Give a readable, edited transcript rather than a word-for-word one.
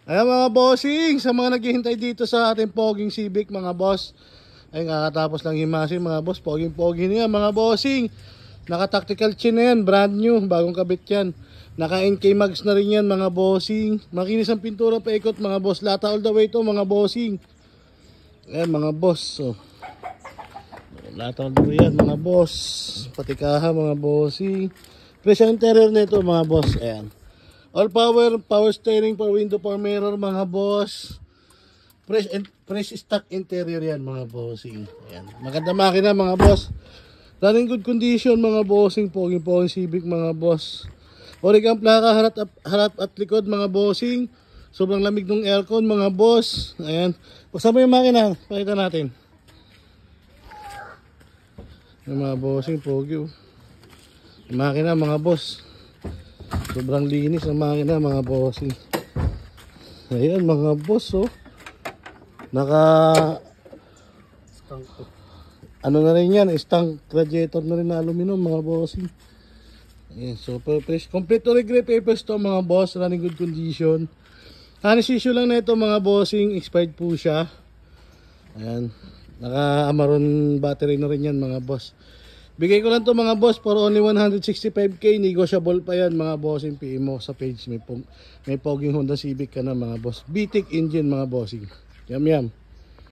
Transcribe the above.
Ayan mga bossing, sa mga naghihintay dito sa ating poging Civic mga boss. Ay kakatapos lang himasin mga boss, poging niya mga bossing. Naka-tactical chin na yan, brand new, bagong kabit yan. Naka-NK mags na rin yan mga bossing. Makinis ang pintura paikot mga boss, lata all the way to mga bossing. Ayan mga boss, so lata all the way yan mga boss. Pati kaha mga bossing. Fresh ang interior nito mga boss, ayan. All power steering, power window, power mirror mga boss. Fresh stock interior yan mga bossing. Ayan. Maganda makina mga boss. Running good condition mga bossing. Poging Civic mga boss. Origang plaka harap at likod mga bossing. Sobrang lamig ng aircon mga boss. Ayan. Pagsama yung makina, pakita natin. Yung mga bossing, pogi. Yung makina mga boss. Sobrang linis ang makina mga bossing. Ayan mga boss oh. Ano na rin yan, stang radiator na rin na aluminum mga bossing. Ayan, so complete original papers to mga boss, running good condition. Honest issue lang na ito mga bossing, expired po siya. Ayan, naka Amaron battery na rin yan mga boss. Bigay ko lang to mga boss for only 165k. Negotiable pa yan mga bossing. PM mo sa page. May poging Honda Civic ka na mga boss. BTEC engine mga bossing. Yam yam.